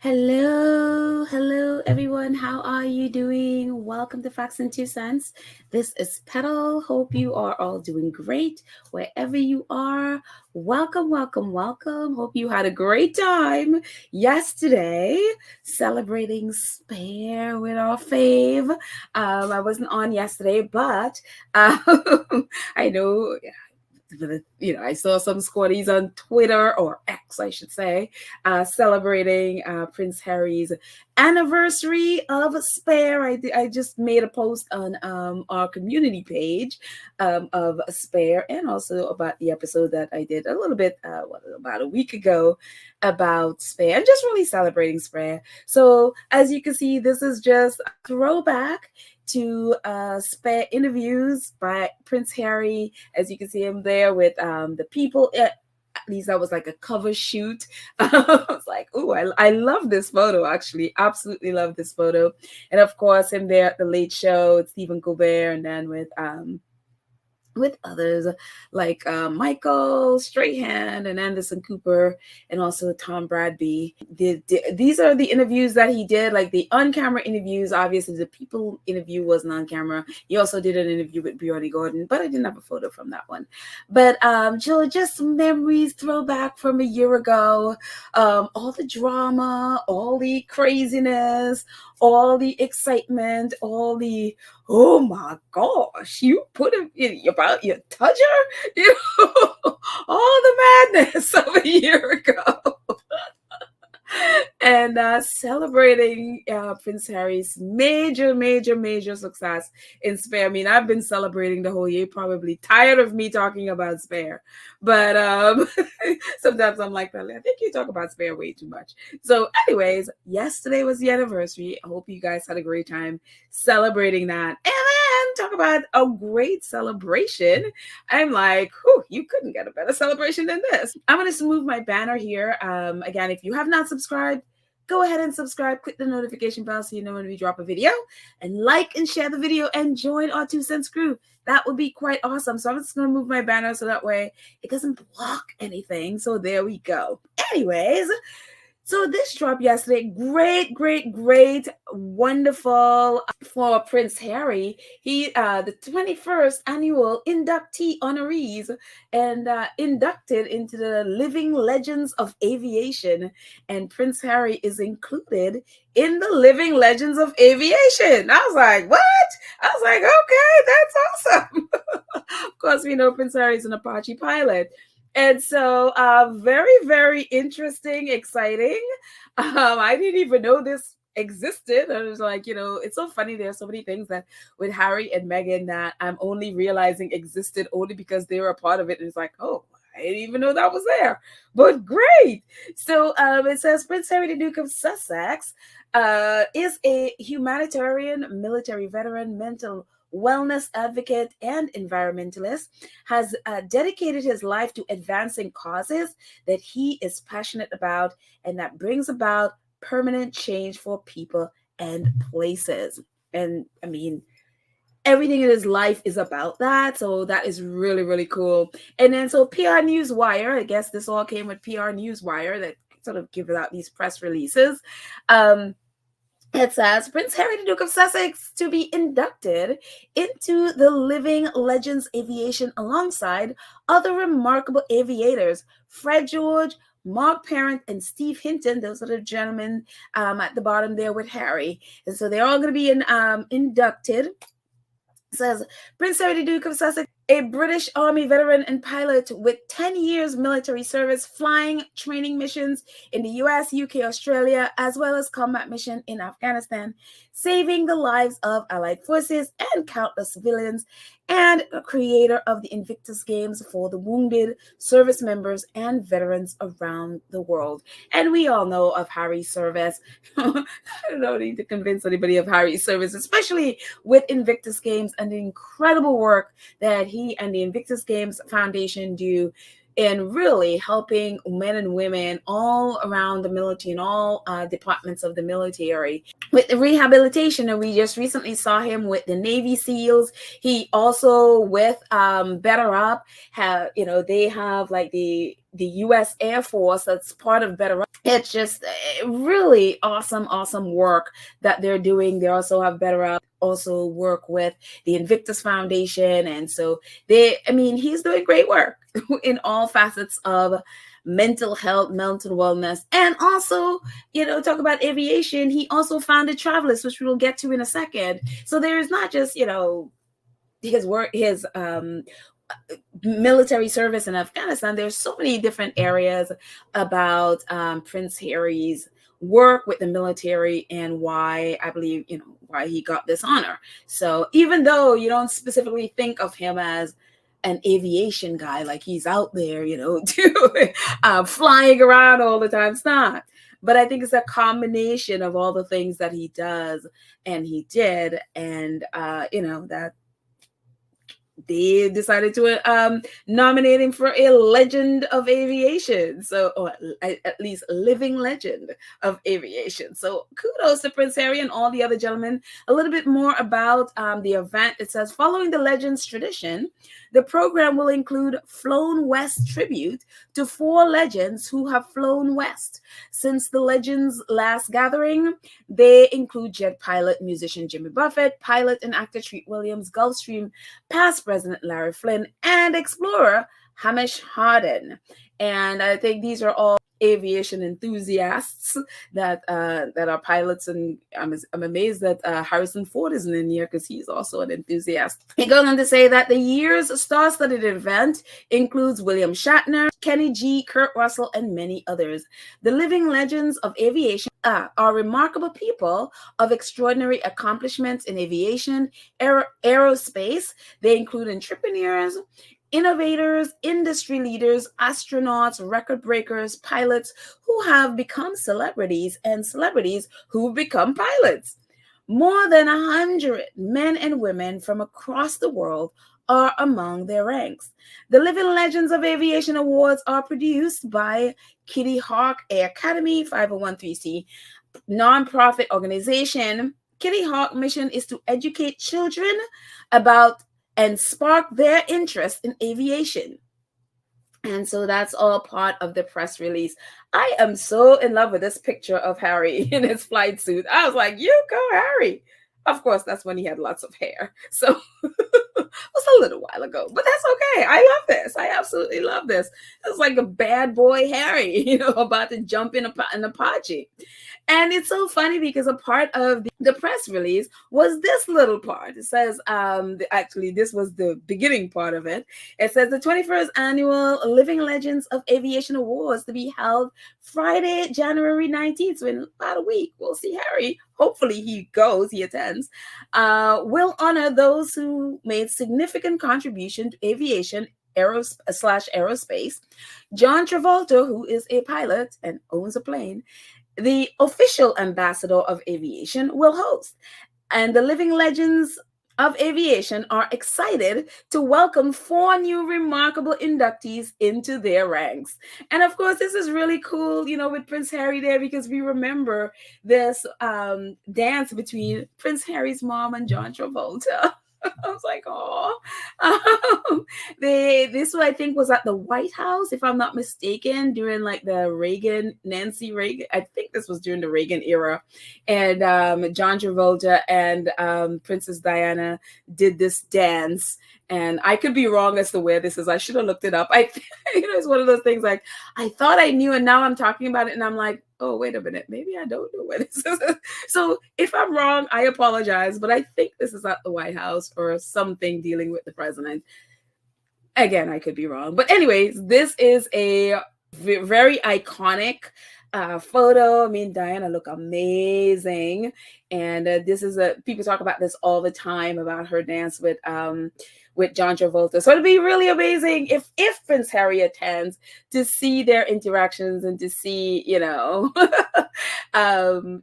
Hello, everyone. How are you doing? Welcome to Facts and Two Cents. This is Petal. Hope you are all doing great wherever you are. Welcome. Hope you had a great time yesterday celebrating Spare with our fave. I wasn't on yesterday, but I know I saw some squaddies on Twitter or X, I should say, celebrating Prince Harry's anniversary of Spare. I just made a post on our community page of Spare, and also about the episode that I did a little bit about a week ago about Spare, and just really celebrating Spare. So as you can see, this is just a throwback to Spare interviews by Prince Harry. As you can see him there with the people. At least that was like a cover shoot. I was like, oh, I love this photo, actually. Absolutely love this photo. And of course, him there at the Late Show with Stephen Colbert, and then with others like Michael Strahan and Anderson Cooper, and also Tom Bradby. These are the interviews that he did, like the on-camera interviews. Obviously, the people interview wasn't on camera. He also did an interview with Bjorn Gordon, but I didn't have a photo from that one. But Jill, just memories, throwback from a year ago. All the drama, all the craziness, all the excitement, all the, oh my gosh, you put him about your toucher, all the madness of a year ago. And celebrating Prince Harry's major success in Spare. I mean, I've been celebrating the whole year, probably tired of me talking about Spare. But sometimes I'm like, I think you talk about Spare way too much. So anyways, yesterday was the anniversary. I hope you guys had a great time celebrating that. And then talk about a great celebration. I'm like, you couldn't get a better celebration than this. I'm going to move my banner here. Again, if you have not subscribed, go ahead and subscribe. Click the notification bell so you know when we drop a video, and like and share the video and join our 2 Cents crew. That would be quite awesome. So I'm just going to move my banner so that way it doesn't block anything. So there we go. Anyways, so this dropped yesterday. Great, wonderful for Prince Harry. He, the 21st annual inductee honorees, and inducted into the Living Legends of Aviation. And Prince Harry is included in the Living Legends of Aviation. I was like, what? I was like, okay, that's awesome. Of course, we know Prince Harry is an Apache pilot. And so very interesting, exciting. I didn't even know this existed. I was like, it's so funny. There's so many things that with Harry and Meghan that I'm only realizing existed only because they were a part of it. And it's like, oh, I didn't even know that was there. But great. So it says Prince Harry, the Duke of Sussex, is a humanitarian, military veteran, mental wellness advocate, and environmentalist, has dedicated his life to advancing causes that he is passionate about and that brings about permanent change for people and places. And I mean, everything in his life is about that. So that is really cool. And then so PR Newswire, I guess this all came with PR Newswire that sort of gives out these press releases. It says Prince Harry, the Duke of Sussex, to be inducted into the Living Legends Aviation alongside other remarkable aviators, Fred George, Mark Parent, and Steve Hinton. Those are the gentlemen at the bottom there with Harry. And so they're all going to be inducted. It says Prince Harry, the Duke of Sussex, a British Army veteran and pilot with 10 years military service, flying training missions in the US, UK, Australia, as well as combat mission in Afghanistan, saving the lives of Allied forces and countless civilians, and a creator of the Invictus Games for the wounded service members and veterans around the world. And we all know of Harry's service. I don't need to convince anybody of Harry's service, especially with Invictus Games and the incredible work that he and the Invictus Games Foundation do in really helping men and women all around the military and all departments of the military with the rehabilitation. And we just recently saw him with the Navy SEALs. He also with Better Up they have like the U.S. Air Force that's part of Better Up. It's just really awesome work that they're doing. They also have also work with the Invictus Foundation, and so he's doing great work in all facets of mental health, mental wellness, and also, talk about aviation. He also founded Travelers, which we'll get to in a second. So there is not just, his work, his military service in Afghanistan. There's so many different areas about Prince Harry's work with the military and why I believe, why he got this honor. So even though you don't specifically think of him as an aviation guy, like he's out there, flying around all the time, it's not. But I think it's a combination of all the things that he does and he did, and that they decided to nominate him for a legend of aviation. So, or at least living legend of aviation. So kudos to Prince Harry and all the other gentlemen. A little bit more about the event. It says, following the Legends tradition, the program will include Flown West tribute to 4 legends who have flown west. Since the Legends' last gathering, they include jet pilot, musician Jimmy Buffett, pilot and actor Treat Williams, Gulfstream past President Larry Flynn, and explorer Hamish Harden. And I think these are all aviation enthusiasts that are pilots, and I'm amazed that Harrison Ford isn't in here because he's also an enthusiast. He goes on to say that the year's star-studded event includes William Shatner, Kenny G, Kurt Russell, and many others. The living legends of aviation are remarkable people of extraordinary accomplishments in aviation, aerospace. They include entrepreneurs, innovators, industry leaders, astronauts, record breakers, pilots who have become celebrities, and celebrities who've become pilots. More than 100 men and women from across the world are among their ranks. The Living Legends of Aviation Awards are produced by Kitty Hawk Academy 501c nonprofit organization. Kitty Hawk mission is to educate children about and spark their interest in aviation. And so that's all part of the press release. I am so in love with this picture of Harry in his flight suit. I was like, you go, Harry. Of course, that's when he had lots of hair. So it was a little while ago, but that's okay. I love this. I absolutely love this. It's like a bad boy Harry, about to jump in an Apache. And it's so funny because a part of the press release was this little part. It says, actually, this was the beginning part of it. It says the 21st Annual Living Legends of Aviation Awards to be held Friday, January 19th. So in about a week, we'll see Harry. Hopefully he attends. Will honor those who made significant contribution to aviation aerospace. John Travolta, who is a pilot and owns a plane, the official ambassador of aviation, will host. And the Living Legends of Aviation are excited to welcome 4 new remarkable inductees into their ranks. And of course, this is really cool, with Prince Harry there, because we remember this dance between Prince Harry's mom and John Travolta. I was like, oh, this one I think was at the White House, if I'm not mistaken, during like the Nancy Reagan. I think this was during the Reagan era, and John Travolta and Princess Diana did this dance. And I could be wrong as to where this is. I should have looked it up. It's one of those things like I thought I knew, and now I'm talking about it, and I'm like, oh, wait a minute, maybe I don't know where this is. So if I'm wrong, I apologize, but I think this is at the White House or something dealing with the president. Again, I could be wrong. But anyways, this is a very iconic photo. I mean, Diana look amazing. And this is people talk about this all the time, about her dance with John Travolta. So it'll be really amazing if Prince Harry attends, to see their interactions and to see,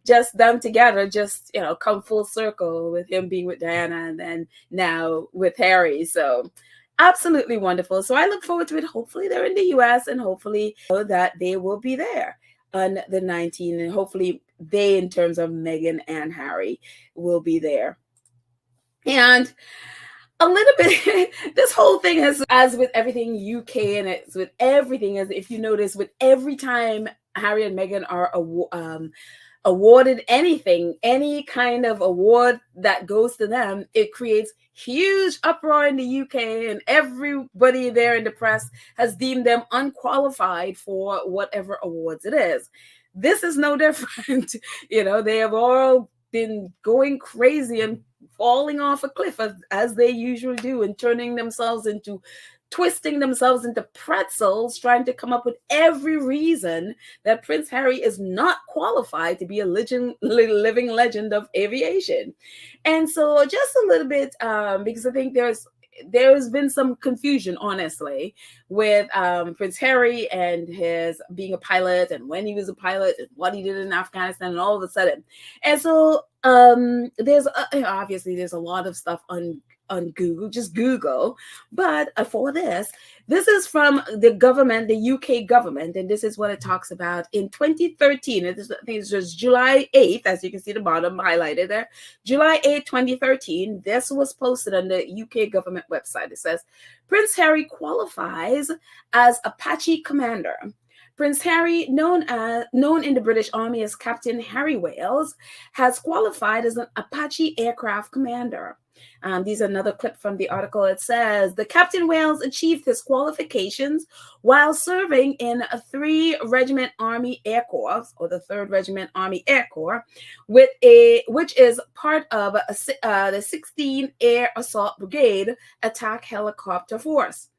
just them together, just, come full circle with him being with Diana and then now with Harry. So absolutely wonderful. So I look forward to it. Hopefully they're in the US, and hopefully that they will be there on the 19th. And hopefully they, in terms of Meghan and Harry, will be there. And a little bit, this whole thing has, as with everything UK, and it's with everything, as if you notice, with every time Harry and Meghan are awarded anything, any kind of award that goes to them, it creates huge uproar in the UK, and everybody there in the press has deemed them unqualified for whatever awards it is. This is no different. They have all been going crazy and falling off a cliff as they usually do, and twisting themselves into pretzels, trying to come up with every reason that Prince Harry is not qualified to be a living legend of aviation. And so just a little bit, because I think there's been some confusion, honestly, with Prince Harry and his being a pilot, and when he was a pilot, and what he did in Afghanistan, and all of a sudden. And so there's obviously there's a lot of stuff on Google, just Google. But for this is from the government, the UK government, and this is what it talks about. In 2013, I think it's just July 8th, as you can see the bottom highlighted there, July 8th, 2013, this was posted on the UK government website. It says, Prince Harry qualifies as Apache commander. Prince Harry, known in the British Army as Captain Harry Wales, has qualified as an Apache aircraft commander. These are another clip from the article. It says, the Captain Wales achieved his qualifications while serving in a 3 Regiment Army Air Corps, or the 3rd Regiment Army Air Corps, which is part of the 16 Air Assault Brigade attack helicopter force.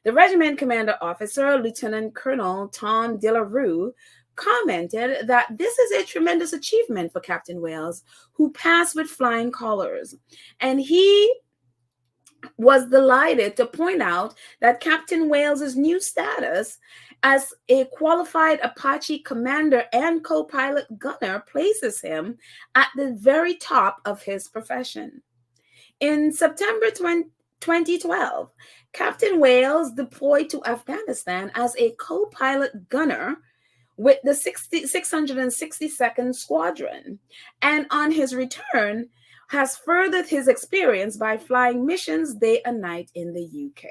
The regiment commander officer, Lieutenant Colonel Tom De La Rue, commented that this is a tremendous achievement for Captain Wales, who passed with flying colors. And he was delighted to point out that Captain Wales's new status as a qualified Apache commander and co-pilot gunner places him at the very top of his profession. In September 2012, Captain Wales deployed to Afghanistan as a co-pilot gunner with the 662nd Squadron, and on his return has furthered his experience by flying missions day and night in the UK.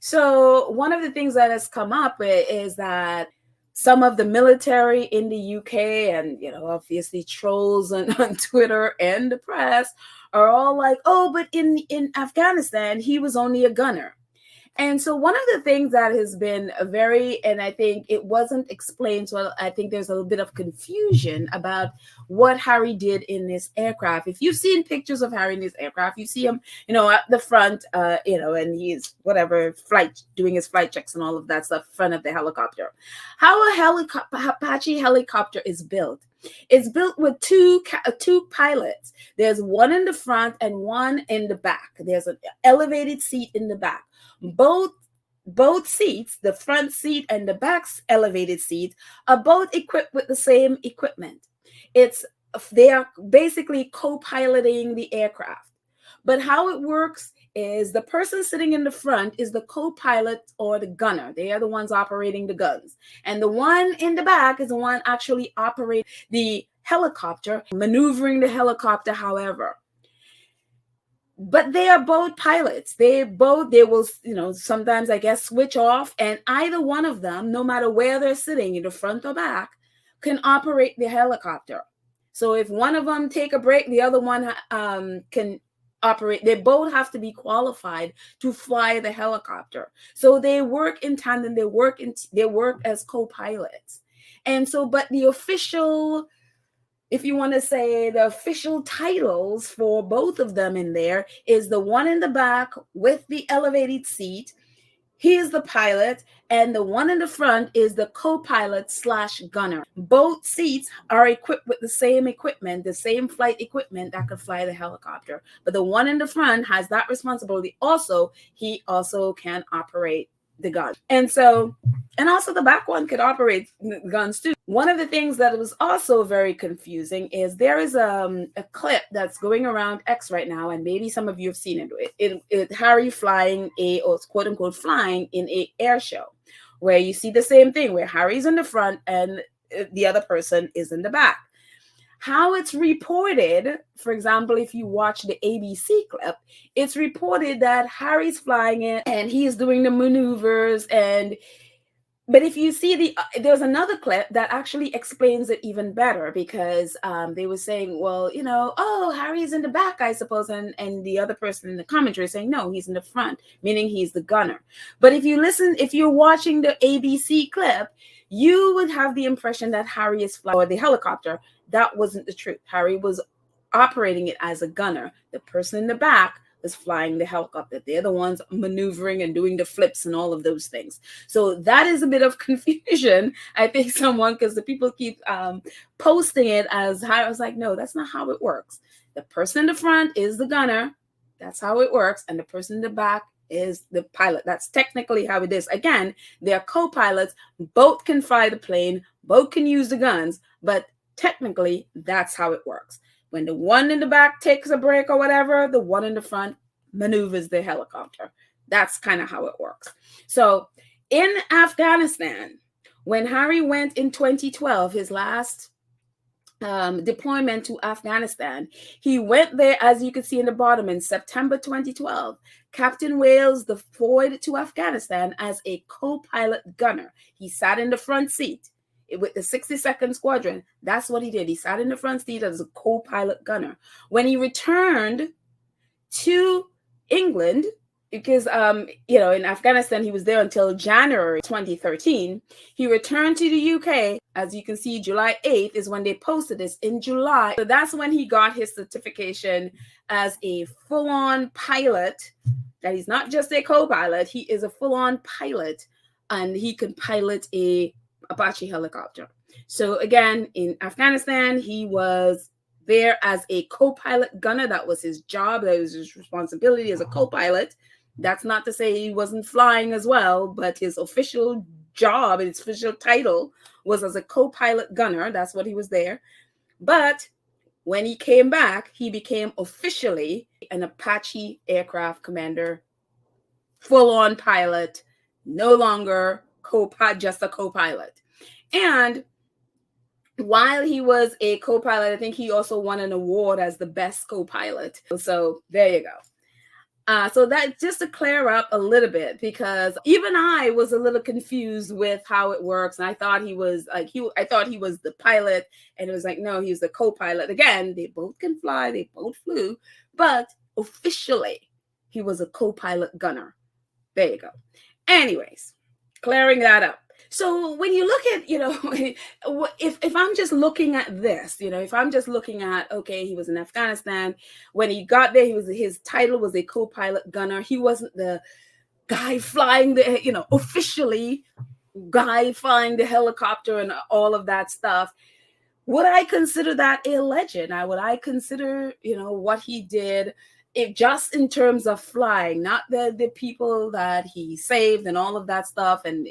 So one of the things that has come up is that some of the military in the UK and, obviously trolls on Twitter and the press are all like, oh, but in Afghanistan, he was only a gunner. And so one of the things that has been and I think it wasn't explained, so I think there's a little bit of confusion about what Harry did in this aircraft. If you've seen pictures of Harry in this aircraft, you see him, at the front, and he's doing his flight checks and all of that stuff, front of the helicopter. How a Apache helicopter is built. It's built with two pilots. There's one in the front and one in the back. There's an elevated seat in the back. Both seats, the front seat and the back elevated seat, are both equipped with the same equipment. They are basically co-piloting the aircraft. But how it works is the person sitting in the front is the co-pilot or the gunner. They are the ones operating the guns. And the one in the back is the one actually operating the helicopter, maneuvering the helicopter, however. But they are both pilots. They will, sometimes, I guess, switch off, and either one of them, no matter where they're sitting, in the front or back, can operate the helicopter. So if one of them take a break, the other one can operate. They both have to be qualified to fly the helicopter. So they work in tandem. They work as co-pilots. And so, but the official, if you want to say the official titles for both of them in there, is the one in the back with the elevated seat. He is the pilot, and the one in the front is the co-pilot / gunner. Both seats are equipped with the same equipment, the same flight equipment that could fly the helicopter. But the one in the front has that responsibility. Also, he also can operate the gun. And also the back one could operate guns too. One of the things that was also very confusing is there is a clip that's going around X right now, and maybe some of you have seen it. Harry flying or quote unquote flying in a air show, where you see the same thing, where Harry's in the front and the other person is in the back. How it's reported, for example, if you watch the ABC clip, it's reported that Harry's flying in and he's doing the maneuvers, and But if you see there's another clip that actually explains it even better, because they were saying, well, oh, Harry's in the back, I suppose, and the other person in the commentary is saying, no, he's in the front, meaning he's the gunner. But if you're watching the ABC clip, you would have the impression that Harry is flying, or the helicopter. That wasn't the truth. Harry was operating it as a gunner. The person in the back is flying the helicopter. They're the ones maneuvering and doing the flips and all of those things. So that is a bit of confusion, I think, because the people keep posting it as how I was like, no, that's not how it works. The person in the front is the gunner. That's how it works. And the person in the back is the pilot. That's technically how it is. Again, they're co-pilots. Both can fly the plane. Both can use the guns. But technically, that's how it works. When the one in the back takes a break or whatever, the one in the front maneuvers the helicopter. That's kind of how it works. So in Afghanistan, when Harry went in 2012, his last deployment to Afghanistan, he went there, as you can see in the bottom, in September 2012. Captain Wales deployed to Afghanistan as a co-pilot gunner. He sat in the front seat with the 62nd Squadron. That's what he did. He sat in the front seat as a co-pilot gunner. When he returned to England, because in Afghanistan he was there until January 2013, he returned to the UK. As you can see, July 8th is when they posted this, in July. So that's when he got his certification as a full-on pilot, that he's not just a co-pilot, he is a full-on pilot, and he can pilot a Apache helicopter. So again, in Afghanistan, he was there as a co-pilot gunner. That was his job. That was his responsibility as a co-pilot. That's not to say he wasn't flying as well, but his official job, his official title was as a co-pilot gunner. That's what he was there. But when he came back, he became officially an Apache aircraft commander, full-on pilot, no longer just a co-pilot. And while he was a co-pilot, I think he also won an award as the best co-pilot. So there you go. So that just to clear up a little bit, because even I was a little confused with how it works. And I thought he was I thought he was the pilot, and it was like, no, he's the co-pilot. Again, they both can fly, they both flew, but officially he was a co-pilot gunner. There you go. Anyways, clearing that up. So when you look at, if I'm just looking at this, if I'm just looking at, okay, he was in Afghanistan. When he got there, his title was a co-pilot gunner. He wasn't the guy flying the, officially guy flying the helicopter and all of that stuff. Would I consider that a legend? Would I consider, what he did, if just in terms of flying, not the people that he saved and all of that stuff, and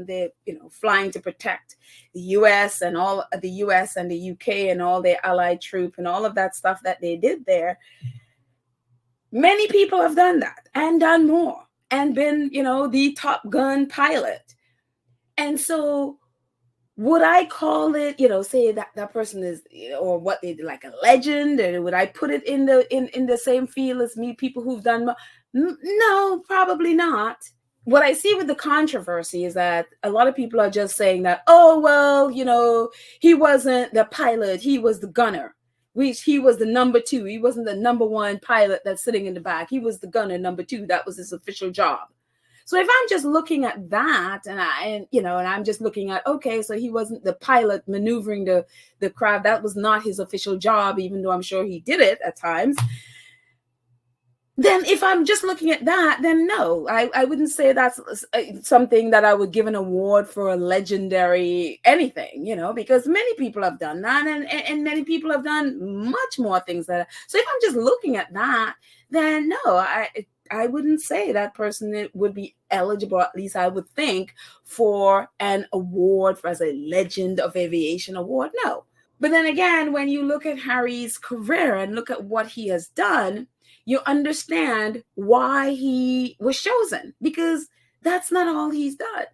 they're flying to protect the U.S. and all the U.S. and the U.K. and all their allied troop and all of that stuff that they did there. Many people have done that and done more and been, the Top Gun pilot. And so would I call it, say that person is, or what they did, like a legend? Or would I put it in the same field as people who've done more? No, probably not. What I see with the controversy is that a lot of people are just saying that, oh, well, he wasn't the pilot, he was the gunner. He was the number two. He wasn't the number one pilot that's sitting in the back. He was the gunner number two. That was his official job. So if I'm just looking at that, and I'm just looking at, okay, so he wasn't the pilot maneuvering the craft. That was not his official job, even though I'm sure he did it at times. Then if I'm just looking at that, then no, I wouldn't say that's something that I would give an award for a legendary anything, because many people have done that, and many people have done much more things that. So if I'm just looking at that, then no, I wouldn't say that person would be eligible, at least I would think, for an award as a Legend of Aviation award. No. But then again, when you look at Harry's career and look at what he has done, you understand why he was chosen, because that's not all he's done.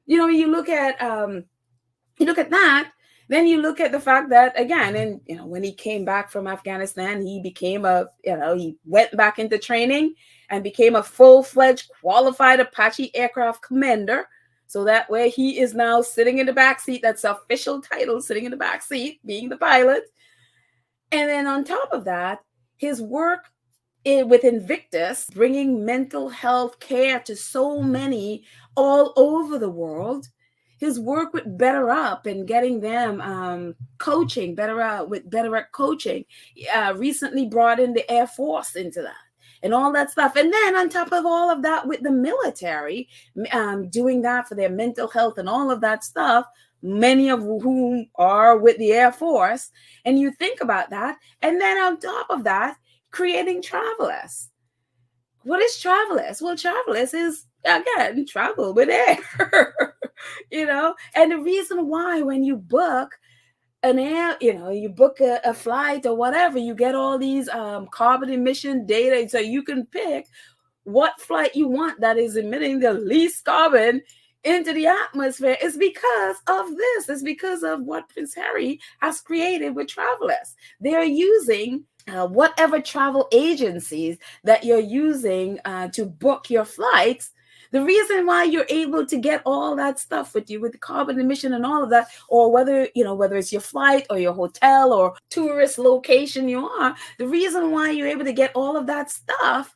You look at that, then you look at the fact that, again, and when he came back from Afghanistan, he became he went back into training and became a full-fledged qualified Apache aircraft commander. So that way he is now sitting in the back seat. That's the official title, sitting in the back seat, being the pilot. And then on top of that, his work with Invictus, bringing mental health care to so many all over the world. His work with Better Up and getting them coaching, Better Up coaching, recently brought in the Air Force into that and all that stuff. And then on top of all of that, with the military, doing that for their mental health and all of that stuff, many of whom are with the Air Force. And you think about that. And then on top of that, creating Travelers. What is Travelers? Well, Travelers is, again, travel with air, and the reason why when you book an air, you book a flight or whatever, you get all these carbon emission data, so you can pick what flight you want that is emitting the least carbon into the atmosphere, is because of this. It's because of what Prince Harry has created with Travelers. They're using whatever travel agencies that you're using to book your flights. The reason why you're able to get all that stuff with you, with the carbon emission and all of that, or whether it's your flight or your hotel or tourist location you are, the reason why you're able to get all of that stuff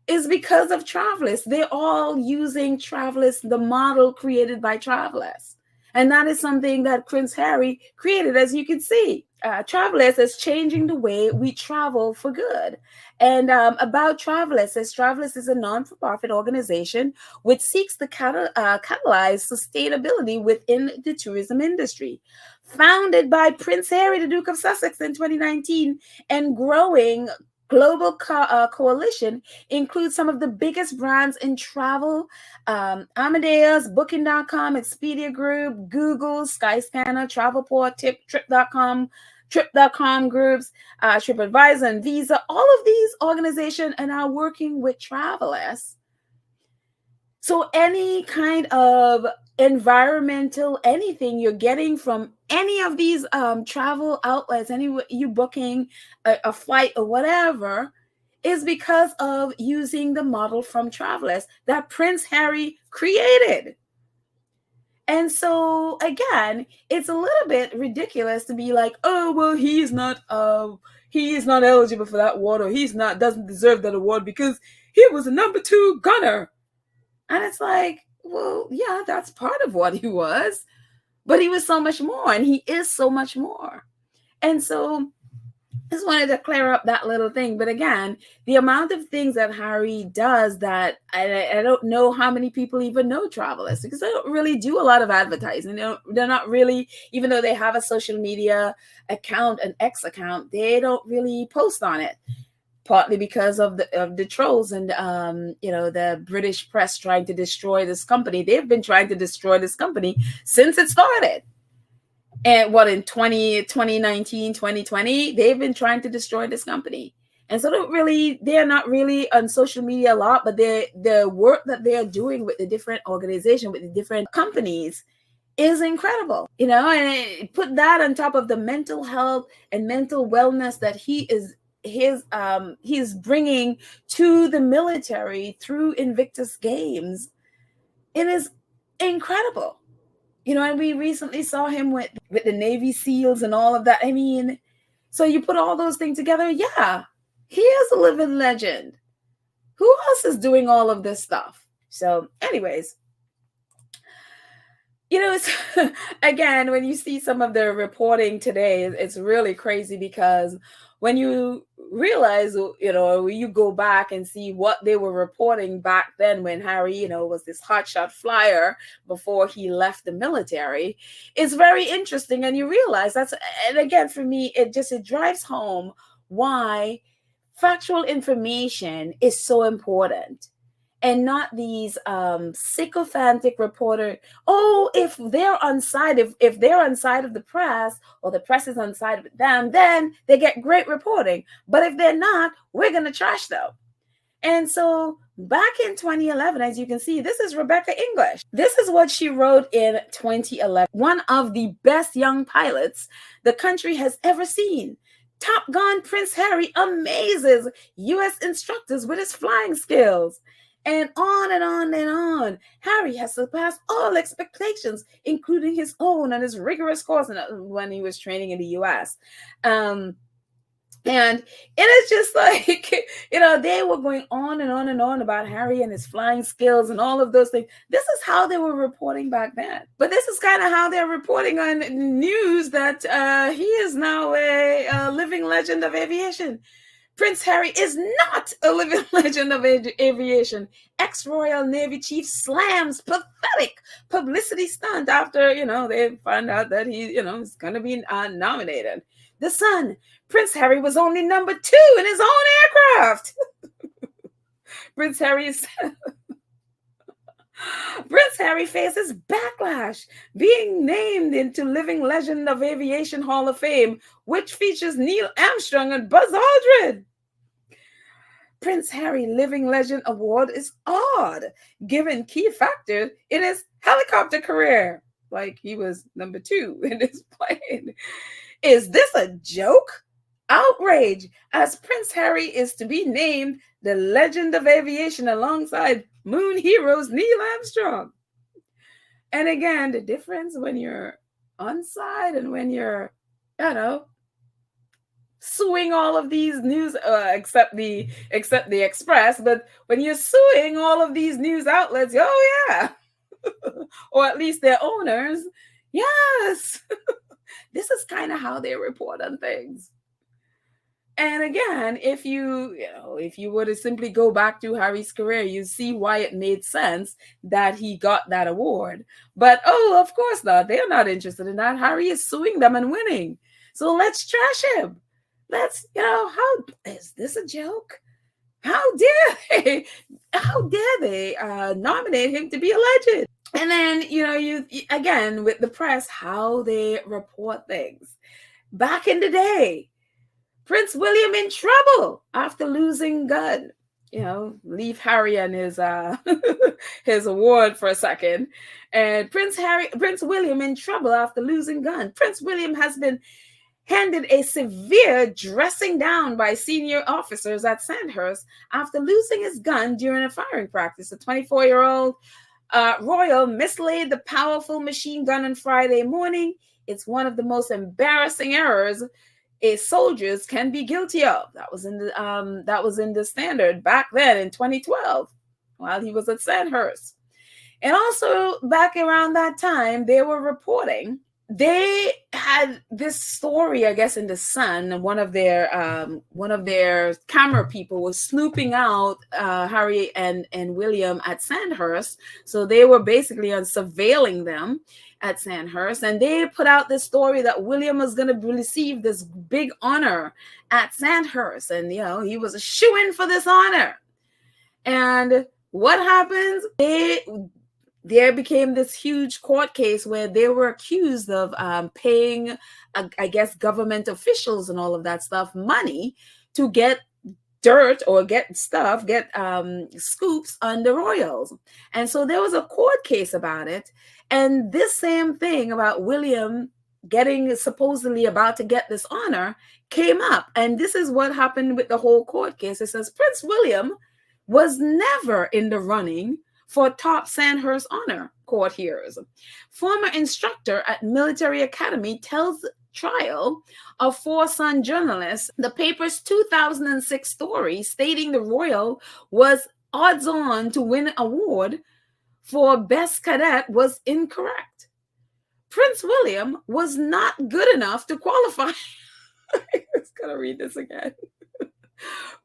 is because of Travelers. They're all using Travelers, the model created by Travelers. And that is something that Prince Harry created, as you can see. Travelers is changing the way we travel for good. And about Travelers, Travelers is a non-for-profit organization which seeks to catalyze sustainability within the tourism industry. Founded by Prince Harry, the Duke of Sussex, in 2019, and growing global coalition includes some of the biggest brands in travel: Amadeus, Booking.com, Expedia Group, Google, Skyscanner, Travelport, Trip.com groups, TripAdvisor, and Visa. All of these organizations are now working with Travelers. So any kind of environmental anything you're getting from any of these travel outlets, you booking a flight or whatever, is because of using the model from Travelers that Prince Harry created. And so again, it's a little bit ridiculous to be like, oh well, he is not eligible for that award, or doesn't deserve that award because he was a number 2 gunner. And it's like, well, yeah, that's part of what he was, but he was so much more, and he is so much more. And so I just wanted to clear up that little thing. But again, the amount of things that Harry does that I don't know how many people even know Travelers, because they don't really do a lot of advertising. They're not really, even though they have a social media account, an X account, they don't really post on it. Partly because of the trolls and the British press trying to destroy this company. They've been trying to destroy this company since it started. And in 2019, 2020, they've been trying to destroy this company. And so they're not really on social media a lot, but the work that they're doing with the different organizations, with the different companies, is incredible. And put that on top of the mental health and mental wellness that he's bringing to the military through Invictus Games. It is incredible. And we recently saw him with the Navy SEALs and all of that. I mean, so you put all those things together, yeah, he is a living legend. Who else is doing all of this stuff? So anyways, it's again, when you see some of the reporting today, it's really crazy, because when you realize, you go back and see what they were reporting back then when Harry, was this hotshot flyer before he left the military, it's very interesting. And you realize and again, for me, it drives home why factual information is so important. And not these sycophantic reporter. Oh, if they're on side, if they're on side of the press, or the press is on side of them, then they get great reporting. But if they're not, we're gonna trash them. And so back in 2011, as you can see, this is Rebecca English. This is what she wrote in 2011. One of the best young pilots the country has ever seen. Top Gun Prince Harry amazes U.S. instructors with his flying skills. And on and on and on. Harry has surpassed all expectations, including his own and his rigorous course when he was training in the US. And it is just like, they were going on and on and on about Harry and his flying skills and all of those things. This is how they were reporting back then. But this is kind of how they're reporting on news that he is now a living legend of aviation. Prince Harry is not a living legend of aviation. Ex-Royal Navy Chief slams pathetic publicity stunt after, they found out that he, is going to be nominated. The Sun, Prince Harry was only number 2 in his own aircraft. Prince Harry faces backlash, being named into Living Legend of Aviation Hall of Fame, which features Neil Armstrong and Buzz Aldrin. Prince Harry Living Legend Award is odd, given key factor in his helicopter career. Like he was number 2 in his plane. Is this a joke? Outrage, as Prince Harry is to be named the Legend of Aviation alongside moon heroes Neil Armstrong. And again, the difference when you're on side and when you're, suing all of these news, except the Express, but when you're suing all of these news outlets, oh yeah, or at least their owners, yes. This is kind of how they report on things. And again, if you were to simply go back to Harry's career, you see why it made sense that he got that award. But of course not. They're not interested in that. Harry is suing them and winning. So let's trash him. Let's, how is this a joke? How dare they nominate him to be a legend? And then, you again with the press, how they report things. Back in the day, Prince William in trouble after losing gun. Leave Harry and his his award for a second. And Prince William in trouble after losing gun. Prince William has been handed a severe dressing down by senior officers at Sandhurst after losing his gun during a firing practice. A 24-year-old royal mislaid the powerful machine gun on Friday morning. It's one of the most embarrassing errors soldiers can be guilty of. That was in the Standard back then in 2012, while he was at Sandhurst. And also back around that time, they were reporting. They had this story, I guess, in the Sun. One of their camera people was snooping out Harry and William at Sandhurst. So they were basically surveilling them at Sandhurst, and they put out this story that William was going to receive this big honor at Sandhurst, and he was a shoo-in for this honor. And what happens? There became this huge court case where they were accused of paying, I guess, government officials and all of that stuff money to get dirt or get scoops on the royals. And so there was a court case about it. And this same thing about William supposedly about to get this honor came up. And this is what happened with the whole court case. It says Prince William was never in the running for top Sandhurst honor, court hears. Former instructor at Military Academy tells trial of 4 Sun journalists the paper's 2006 story stating the royal was odds on to win an award for best cadet was incorrect. Prince William was not good enough to qualify. I'm just going to read this again.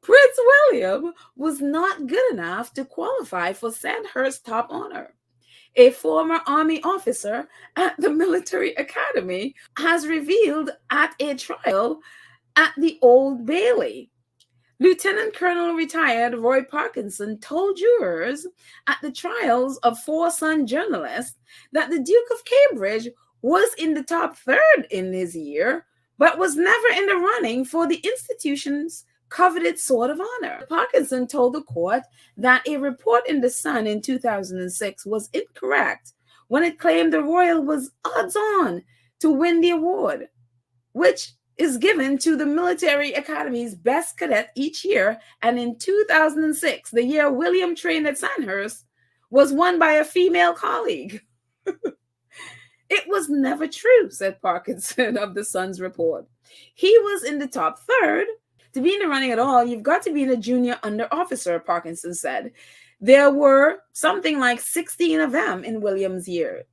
Prince William was not good enough to qualify for Sandhurst top honor. A former Army officer at the Military Academy has revealed at a trial at the Old Bailey. Lieutenant Colonel retired Roy Parkinson told jurors at the trials of 4 Sun journalists that the Duke of Cambridge was in the top third in his year, but was never in the running for the institution's coveted Sword of Honor. Parkinson told the court that a report in the Sun in 2006 was incorrect when it claimed the royal was odds on to win the award, which is given to the military academy's best cadet each year. And in 2006, the year William trained at Sandhurst, was won by a female colleague. It was never true, said Parkinson of the Sun's report. He was in the top third. To be in the running at all, you've got to be a junior under officer, Parkinson said. There were something like 16 of them in William's year.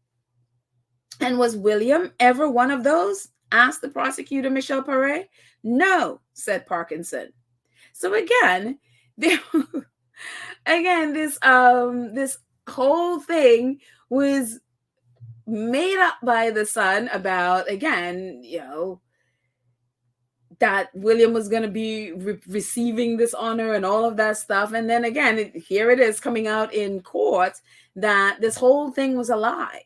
And was William ever one of those? Asked the prosecutor, Michelle Paré. No, said Parkinson. So again, this whole thing was made up by the Sun about, again, that William was going to be receiving this honor and all of that stuff. And then again, here it is coming out in court that this whole thing was a lie.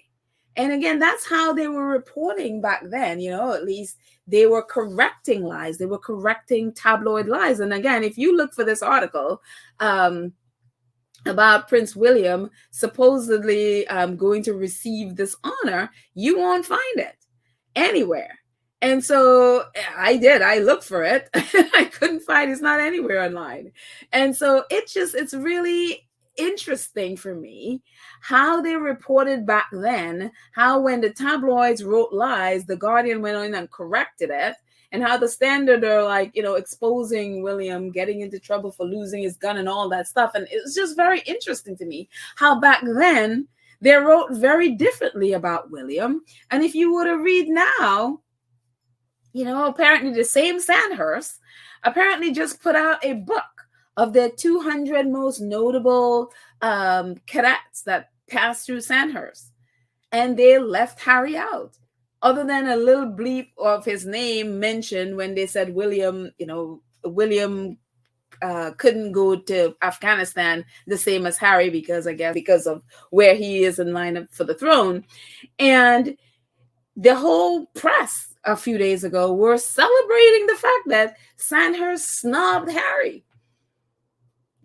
And again, that's how they were reporting back then, at least they were correcting lies. They were correcting tabloid lies. And again, if you look for this article about Prince William supposedly going to receive this honor, you won't find it anywhere. And so I looked for it. I couldn't find it. It's not anywhere online. And so it's really interesting for me how they reported back then, how when the tabloids wrote lies, the Guardian went in and corrected it, and how the Standard are exposing William, getting into trouble for losing his gun and all that stuff. And it was just very interesting to me how back then they wrote very differently about William. And if you were to read now, apparently the same Sandhurst apparently just put out a book of their 200 most notable cadets that passed through Sandhurst. And they left Harry out, other than a little bleep of his name mentioned when they said William couldn't go to Afghanistan the same as Harry because of where he is in line up for the throne. And the whole press a few days ago were celebrating the fact that Sandhurst snubbed Harry.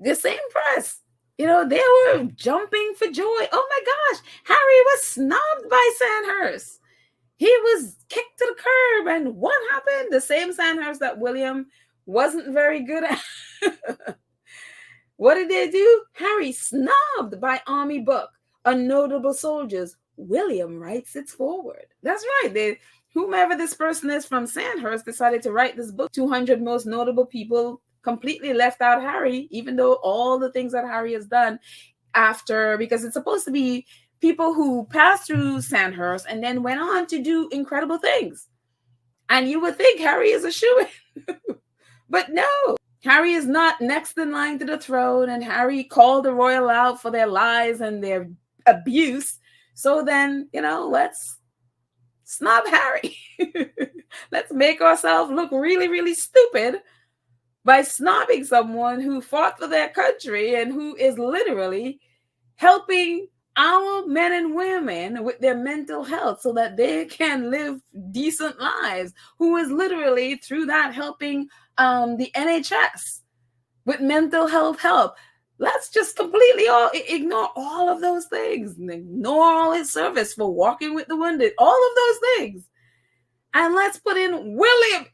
The same press, they were jumping for joy. Oh my gosh, Harry was snubbed by Sandhurst. He was kicked to the curb. And what happened? The same Sandhurst that William wasn't very good at. What did they do? Harry snubbed by Army book on notable soldiers. William writes its forward. That's right. Whomever this person is from Sandhurst decided to write this book, 200 most notable people, completely left out Harry, even though all the things that Harry has done after, because it's supposed to be people who passed through Sandhurst and then went on to do incredible things. And you would think Harry is a shoo-in. But no, Harry is not next in line to the throne, and Harry called the royal out for their lies and their abuse. So then, let's snub Harry. Let's make ourselves look really, really stupid by snobbing someone who fought for their country and who is literally helping our men and women with their mental health so that they can live decent lives, who is literally through that helping the NHS with mental health help. Let's just completely ignore all of those things. Ignore all his service for walking with the wounded, all of those things. And let's put in William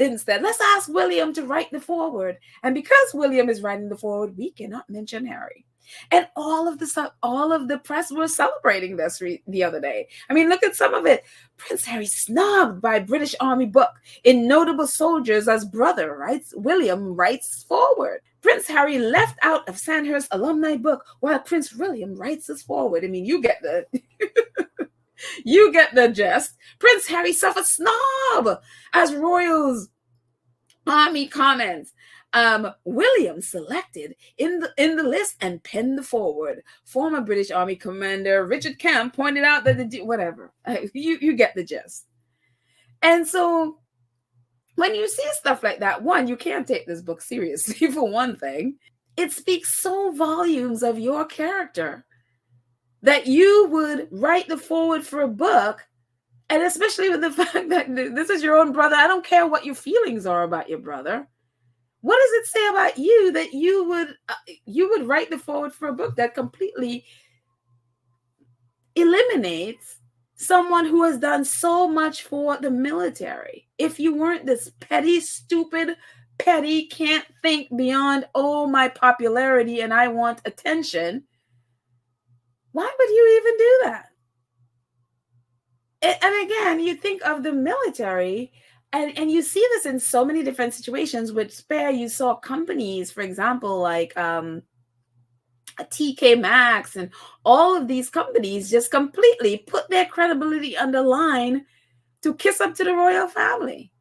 instead. Let's ask William to write the foreword. And because William is writing the foreword, we cannot mention Harry. And all of the press were celebrating this the other day. I mean, look at some of it. Prince Harry snubbed by British Army book in notable soldiers as brother, writes William writes forward. Prince Harry left out of Sandhurst alumni book while Prince William writes his forward. I mean, you get the you get the gist. Prince Harry suffered snub as royals army comments. William selected in the list and penned the forward. Former British Army Commander Richard Kemp pointed out that whatever. You get the gist. And so when you see stuff like that, one, you can't take this book seriously, for one thing. It speaks so volumes of your character that you would write the foreword for a book, and especially with the fact that this is your own brother. I don't care what your feelings are about your brother. What does it say about you that you would write the foreword for a book that completely eliminates someone who has done so much for the military. If you weren't this petty, stupid, petty, can't think beyond, oh, my popularity and I want attention, why would you even do that? And again, you think of the military, and you see this in so many different situations. With Spare, you saw companies, for example, like a TK Maxx and all of these companies just completely put their credibility on the line to kiss up to the royal family.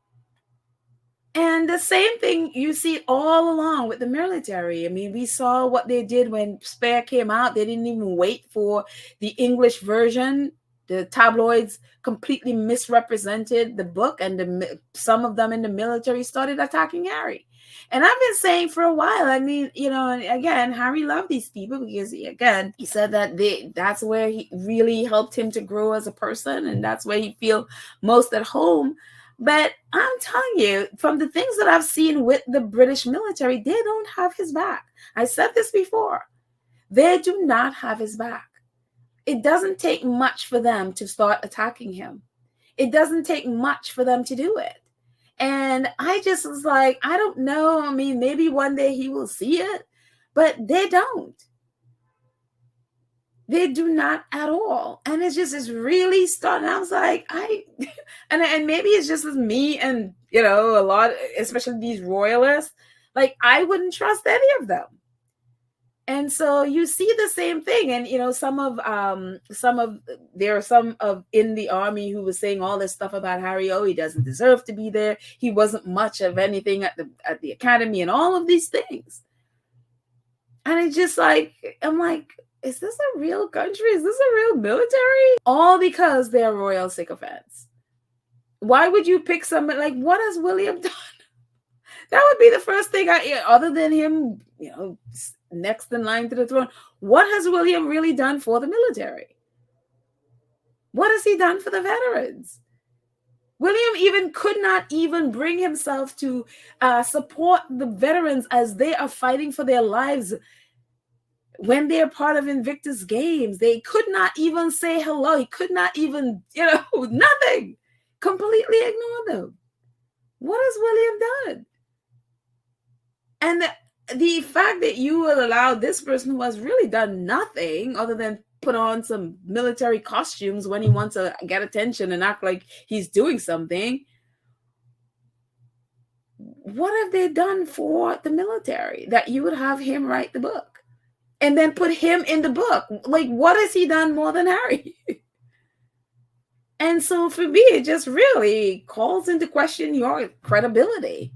And the same thing you see all along with the military. I mean, we saw what they did when Spare came out. They didn't even wait for the English version. The tabloids completely misrepresented the book, and some of them in the military started attacking Harry. And I've been saying for a while, I mean, you know, and again, Harry loved these people because, again, he said that that's where he really helped him to grow as a person, and that's where he feel most at home. But I'm telling you, from the things that I've seen with the British military, they don't have his back. I said this before. They do not have his back. It doesn't take much for them to start attacking him. It doesn't take much for them to do it. And I just was like, I don't know. I mean, maybe one day he will see it, but they don't. They do not at all. And it's really starting. I was like, and maybe it's just with me and, you know, a lot, especially these royalists, like I wouldn't trust any of them. And so you see the same thing. And, you know, there are some of in the army who was saying all this stuff about Harry. Oh, he doesn't deserve to be there. He wasn't much of anything at the academy and all of these things. And it's just like, I'm like, is this a real country? Is this a real military? All because they're royal sycophants. Why would you pick somebody like, what has William done? That would be the first thing other than him, you know, next in line to the throne. What has William really done for the military? What has he done for the veterans? William even could not even bring himself to support the veterans as they are fighting for their lives when they're part of Invictus Games. They could not even say hello. He could not even, you know, nothing. Completely ignore them. What has William done? And the fact that you will allow this person who has really done nothing other than put on some military costumes when he wants to get attention and act like he's doing something. What have they done for the military that you would have him write the book and then put him in the book? Like, what has he done more than Harry? And so for me, it just really calls into question your credibility.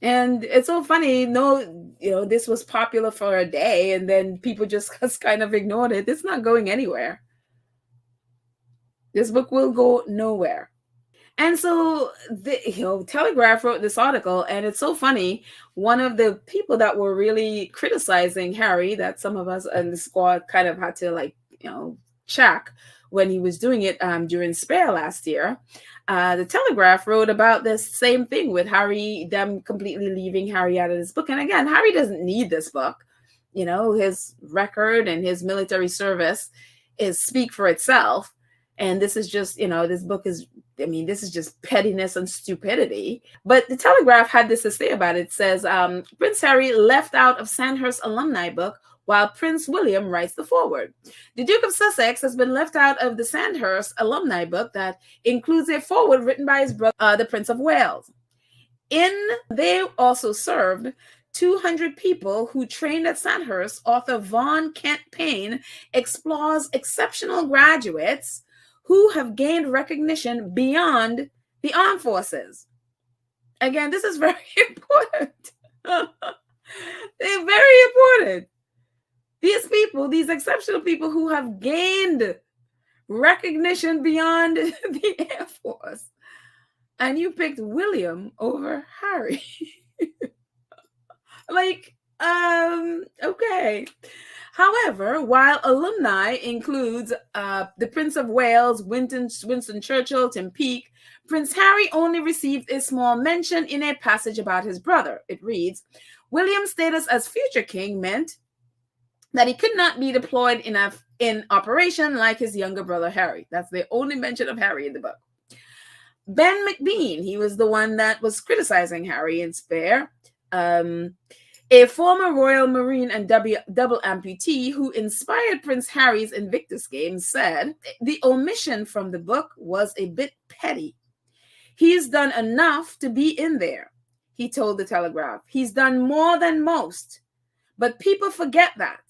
And it's so funny, this was popular for a day and then people just kind of ignored it. It's not going anywhere. This book will go nowhere. And so Telegraph wrote this article, and it's so funny. One of the people that were really criticizing Harry, that some of us in the squad kind of had to check when he was doing it during Spare last year. The Telegraph wrote about this same thing with Harry, them completely leaving Harry out of this book. And again, Harry doesn't need this book. You know, his record and his military service speak for itself. And this is just, this book is, this is just pettiness and stupidity. But the Telegraph had this to say about it. It says, Prince Harry left out of Sandhurst alumni book while Prince William writes the foreword. The Duke of Sussex has been left out of the Sandhurst alumni book that includes a foreword written by his brother, the Prince of Wales. They also served 200 people who trained at Sandhurst. Author Vaughn Kent Payne explores exceptional graduates who have gained recognition beyond the armed forces. Again, this is very important. They're very important. These people, these exceptional people who have gained recognition beyond the Air Force. And you picked William over Harry. Okay. However, while alumni includes the Prince of Wales, Winston Churchill, Tim Peake, Prince Harry only received a small mention in a passage about his brother. It reads, William's status as future king meant that he could not be deployed in in operation like his younger brother Harry. That's the only mention of Harry in the book. Ben McBean, he was the one that was criticizing Harry in Spare. A former Royal Marine and double amputee who inspired Prince Harry's Invictus Games said, the omission from the book was a bit petty. He's done enough to be in there, he told the Telegraph. He's done more than most. But people forget that.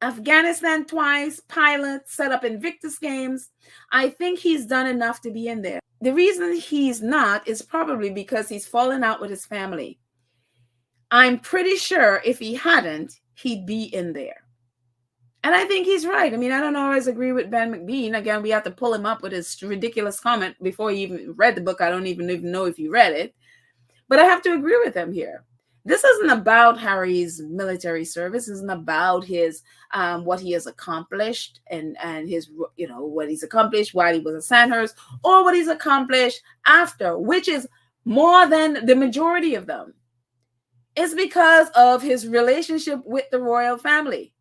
Afghanistan twice, pilot, set up Invictus Games. I think he's done enough to be in there. The reason he's not is probably because he's fallen out with his family. I'm pretty sure if he hadn't, he'd be in there. And I think he's right. I mean, I don't always agree with Ben McBean. Again, we have to pull him up with his ridiculous comment before he even read the book. I don't even know if he read it. But I have to agree with him here. This isn't about Harry's military service. It isn't about his what he has accomplished and his, you know, what he's accomplished while he was at Sandhurst, or what he's accomplished after, which is more than the majority of them. It's because of his relationship with the royal family,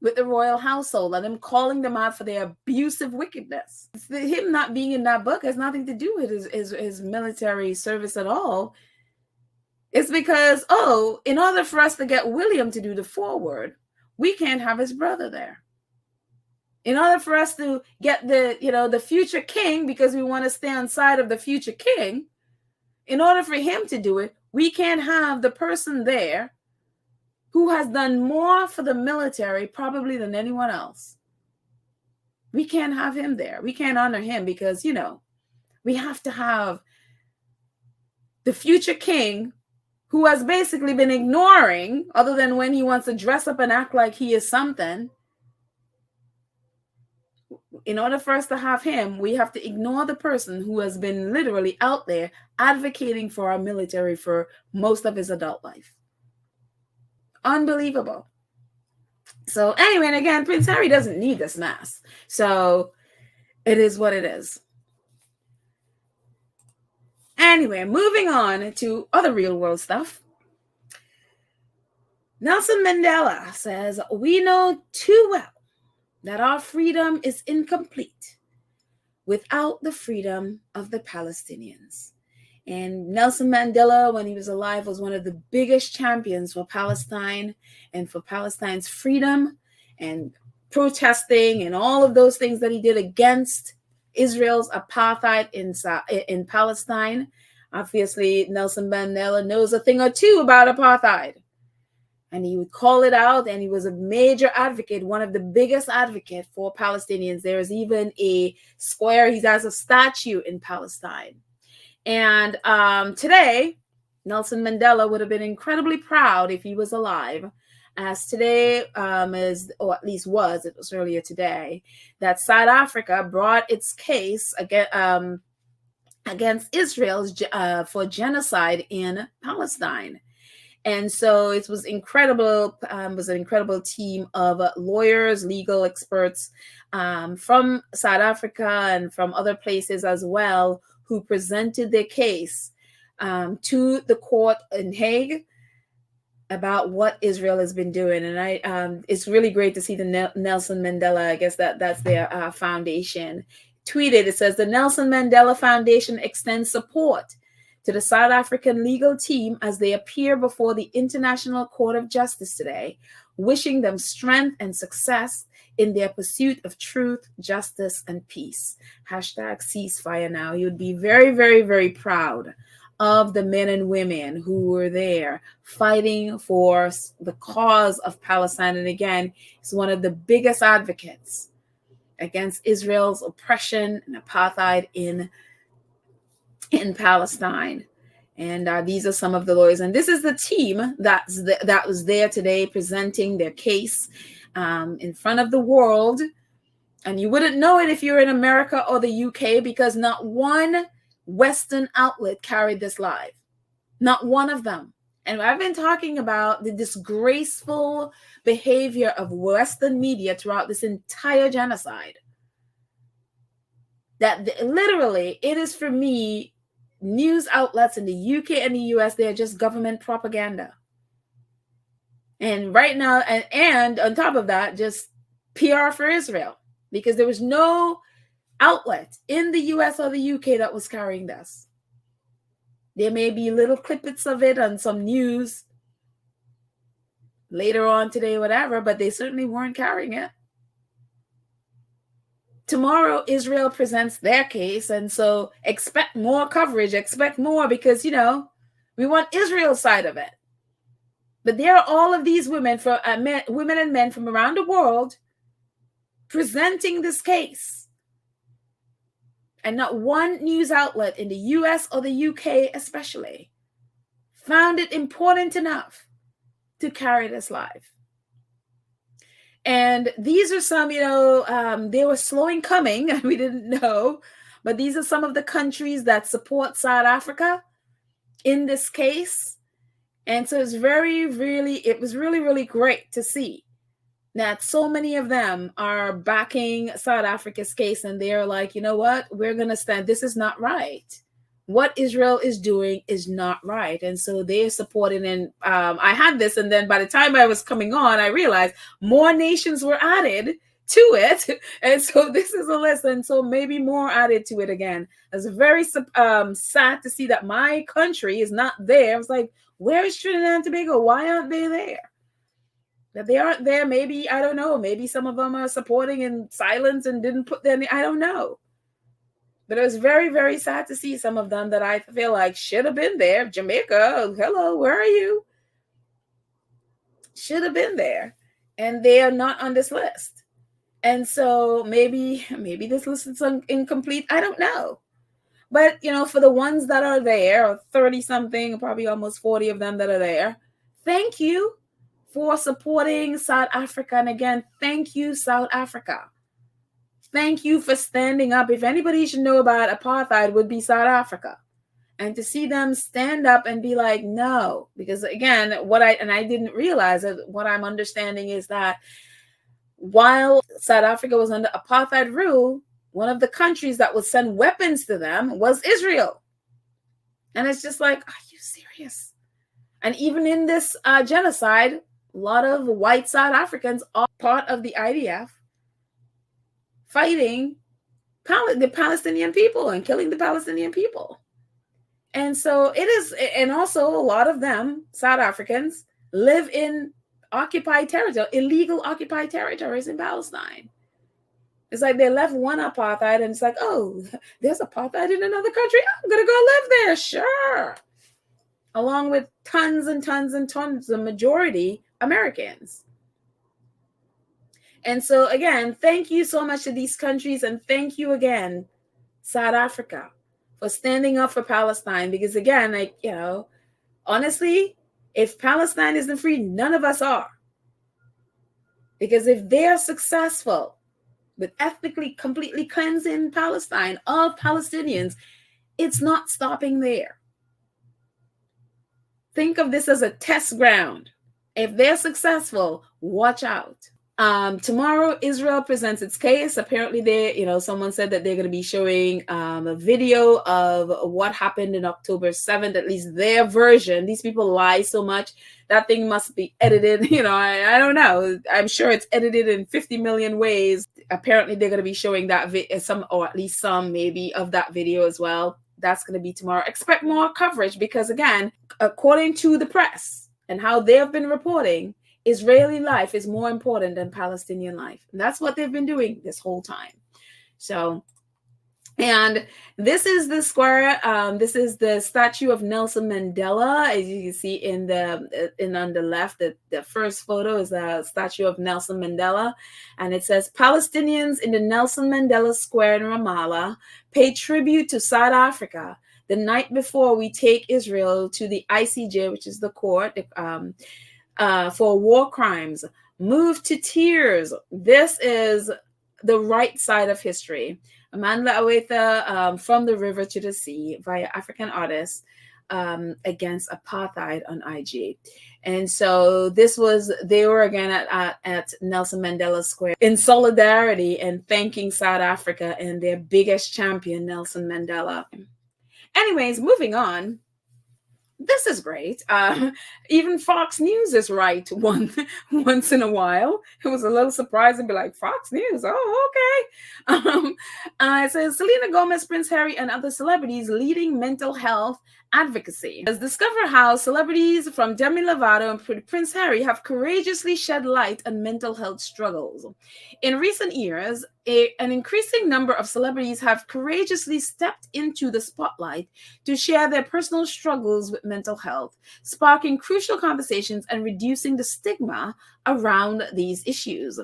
with the royal household, and him calling them out for their abusive wickedness. Him not being in that book has nothing to do with his military service at all. It's because, in order for us to get William to do the foreword, we can't have his brother there. In order for us to get the future king, because we want to stay on side of the future king, in order for him to do it, we can't have the person there who has done more for the military probably than anyone else. We can't have him there. We can't honor him because, we have to have the future king who has basically been ignoring, other than when he wants to dress up and act like he is something. In order for us to have him, we have to ignore the person who has been literally out there advocating for our military for most of his adult life. Unbelievable. So anyway, and again, Prince Harry doesn't need this mask. So it is what it is. Anyway, moving on to other real world stuff. Nelson Mandela says, we know too well that our freedom is incomplete without the freedom of the Palestinians. And Nelson Mandela, when he was alive, was one of the biggest champions for Palestine and for Palestine's freedom and protesting and all of those things that he did against Israel's apartheid in Palestine. Obviously, Nelson Mandela knows a thing or two about apartheid. And he would call it out, and he was a major advocate, one of the biggest advocates for Palestinians. There is even a square, he has a statue in Palestine. And today, Nelson Mandela would have been incredibly proud if he was alive, as today is, or at least was, it was earlier today, that South Africa brought its case against Israel for genocide in Palestine. And so it was incredible. Was an incredible team of lawyers, legal experts from South Africa and from other places as well, who presented their case to the court in Hague about what Israel has been doing. And it's really great to see the Nelson Mandela, I guess that's their foundation, tweeted. It says, the Nelson Mandela Foundation extends support to the South African legal team as they appear before the International Court of Justice today, wishing them strength and success in their pursuit of truth, justice, and peace. Hashtag ceasefire now. You'd be very, very, very proud of the men and women who were there fighting for the cause of Palestine. And again, he's one of the biggest advocates against Israel's oppression and apartheid in Palestine. And these are some of the lawyers. And this is the team that was there today presenting their case in front of the world. And you wouldn't know it if you're in America or the UK, because not one Western outlet carried this live. Not one of them. And I've been talking about the disgraceful behavior of Western media throughout this entire genocide. That literally, it is for me, news outlets in the UK and the US, they're just government propaganda. And right now, and on top of that, just PR for Israel. because there was no outlet in the US or the UK that was carrying this. There may be little clippets of it on some news later on today, whatever, but they certainly weren't carrying it. Tomorrow, Israel presents their case, and so expect more coverage, expect more, because, you know, we want Israel's side of it. But there are all of these women, women and men from around the world presenting this case. And not one news outlet in the US or the UK especially found it important enough to carry this live. And these are some, you know, they were slow in coming, and we didn't know, but these are some of the countries that support South Africa in this case. And so it's it was really, really great to see that so many of them are backing South Africa's case, and they're like, you know what, we're going to stand. This is not right. What Israel is doing is not right. And so they're supporting. And I had this, and then by the time I was coming on, I realized more nations were added to it. And so this is a list. And so maybe more added to it again. It's very sad to see that my country is not there. I was like, where is Trinidad and Tobago? Why aren't they there? That they aren't there. Maybe, I don't know. Maybe some of them are supporting in silence and didn't put their name. I don't know. But it was very, very sad to see some of them that I feel like should have been there. Jamaica, hello, where are you? Should have been there. And they are not on this list. And so maybe this list is incomplete. I don't know. But, you know, for the ones that are there, 30-something, probably almost 40 of them that are there, thank you for supporting South Africa. And again, thank you, South Africa. Thank you for standing up. If anybody should know about apartheid, would be South Africa. And to see them stand up and be like, no, because again, I didn't realize that what I'm understanding is that while South Africa was under apartheid rule, one of the countries that would send weapons to them was Israel. And it's just like, are you serious? And even in this genocide, a lot of white South Africans are part of the IDF fighting the Palestinian people and killing the Palestinian people. And so it is, and also a lot of them, South Africans, live in occupied territory, illegal occupied territories in Palestine. It's like they left one apartheid and it's like, oh, there's apartheid in another country. I'm going to go live there. Sure. Along with tons and tons and tons, the majority Americans. And so again, thank you so much to these countries. And thank you again, South Africa, for standing up for Palestine. Because again, like, you know, honestly, if Palestine isn't free, none of us are. Because if they're successful with ethnically completely cleansing Palestine of Palestinians, it's not stopping there. Think of this as a test ground. If they're successful, watch out. Tomorrow, Israel presents its case. Apparently, someone said that they're going to be showing a video of what happened in October 7th, at least their version. These people lie so much. That thing must be edited. I don't know. I'm sure it's edited in 50 million ways. Apparently, they're going to be showing that some maybe of that video as well. That's going to be tomorrow. Expect more coverage because, again, according to the press and how they have been reporting, Israeli life is more important than Palestinian life. And that's what they've been doing this whole time. So, and this is the square. This is the statue of Nelson Mandela. As you can see on the left, the first photo is a statue of Nelson Mandela. And it says, Palestinians in the Nelson Mandela Square in Ramallah pay tribute to South Africa the night before we take Israel to the ICJ, which is the court, for war crimes, moved to tears. This is the right side of history. Amanda Awetha, From the River to the Sea, via African artists, against apartheid on IG. And so they were again at Nelson Mandela Square in solidarity and thanking South Africa and their biggest champion, Nelson Mandela. Anyways, moving on. this is great. Even Fox News is right once in a while. It was a little surprising to be like, Fox News, oh, okay. It says Selena Gomez, Prince Harry, and other celebrities leading mental health advocacy. Let's discover how celebrities from Demi Lovato and Prince Harry have courageously shed light on mental health struggles. In recent years, an increasing number of celebrities have courageously stepped into the spotlight to share their personal struggles with mental health, sparking crucial conversations and reducing the stigma around these issues.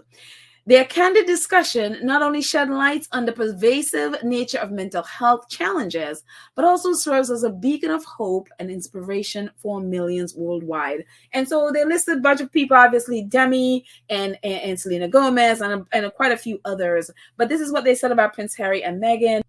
Their candid discussion not only shed light on the pervasive nature of mental health challenges, but also serves as a beacon of hope and inspiration for millions worldwide. And so they listed a bunch of people, obviously Demi and Selena Gomez and quite a few others. But this is what they said about Prince Harry and Meghan.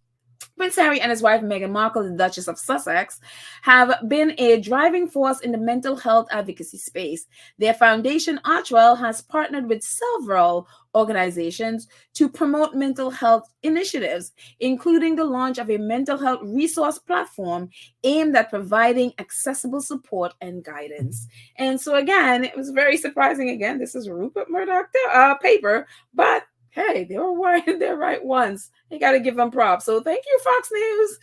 Prince Harry and his wife Meghan Markle, the Duchess of Sussex, have been a driving force in the mental health advocacy space. Their foundation, Archwell, has partnered with several organizations to promote mental health initiatives, including the launch of a mental health resource platform aimed at providing accessible support and guidance. And so again, it was very surprising. Again, this is Rupert Murdoch paper, but hey, they were right, they're right once. You got to give them props. So thank you, Fox News.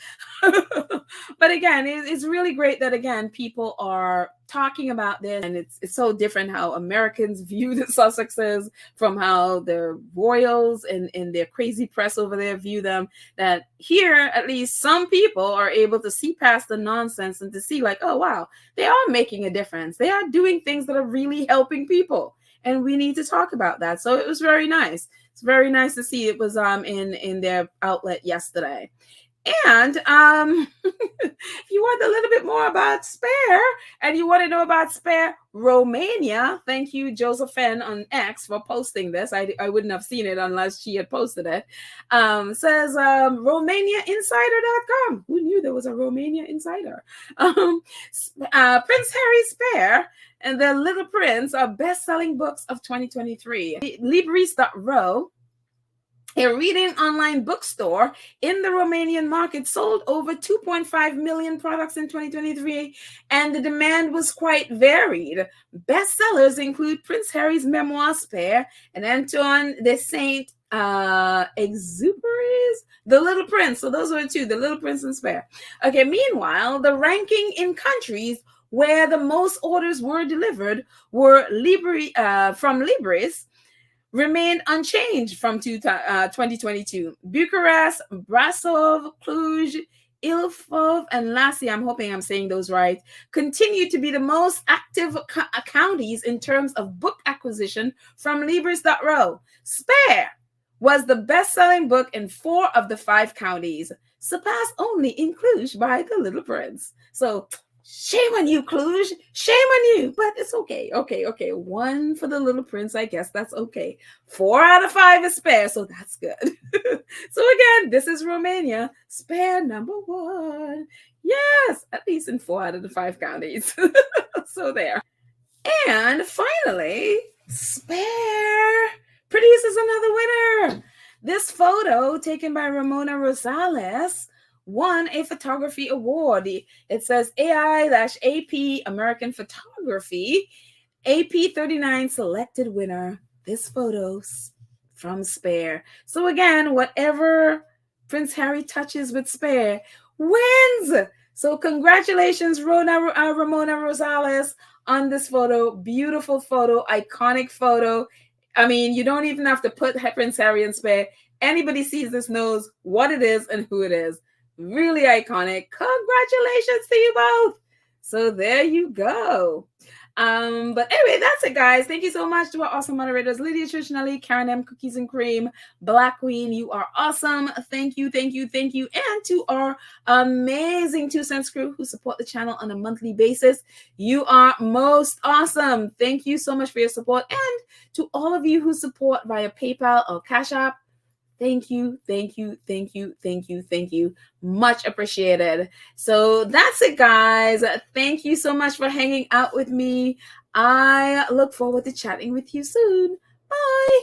But again, it's really great that, again, people are talking about this. And it's so different how Americans view the Sussexes from how the royals and their crazy press over there view them. That here, at least some people are able to see past the nonsense and to see like, oh, wow, they are making a difference. They are doing things that are really helping people. And we need to talk about that. So it was very nice. It's very nice to see. It was in their outlet yesterday. And if you want a little bit more about Spare and you want to know about Spare Romania, thank you, Josephine on X, for posting this. I wouldn't have seen it unless she had posted it. Says RomaniaInsider.com. Who knew there was a Romania Insider? Prince Harry Spare and The Little Prince are best-selling books of 2023. Libris.ro, a reading online bookstore in the Romanian market, sold over 2.5 million products in 2023, and the demand was quite varied. Bestsellers include Prince Harry's memoir, Spare, and Antoine de Saint-Exupéry's The Little Prince. So those were the two, The Little Prince and Spare. Okay, meanwhile, the ranking in countries where the most orders were delivered were from Libris, remained unchanged from 2022. Bucharest, Brasov, Cluj, Ilfov, and lastly, I'm hoping I'm saying those right, continue to be the most active counties in terms of book acquisition from Libris.ro. Spare was the best-selling book in 4 of the 5 counties, surpassed only in Cluj by The Little Prince. So shame on you, Cluj. Shame on you. But it's okay. Okay. 1 for The Little Prince. I guess that's okay. 4 out of 5 is Spare, so that's good. So again, this is Romania. Spare number 1. Yes, at least in 4 out of the 5 counties. So there. And finally, Spare produces another winner. This photo taken by Ramona Rosales won a photography award. It says AI-AP American Photography, AP 39 selected winner. This photo from Spare. So again, whatever Prince Harry touches with Spare wins. So congratulations, Ramona Rosales, on this photo. Beautiful photo, iconic photo. I mean, you don't even have to put Prince Harry in Spare. Anybody sees this knows what it is and who it is. Really iconic. Congratulations to you both. So there you go. But anyway, that's it, guys. Thank you so much to our awesome moderators, Lydia Trishnelli, Karen M, Cookies and Cream, Black Queen. You are awesome. Thank you. And to our amazing 2 Cents crew who support the channel on a monthly basis. You are most awesome. Thank you so much for your support. And to all of you who support via PayPal or Cash App, thank you. Much appreciated. So that's it, guys. Thank you so much for hanging out with me. I look forward to chatting with you soon. Bye.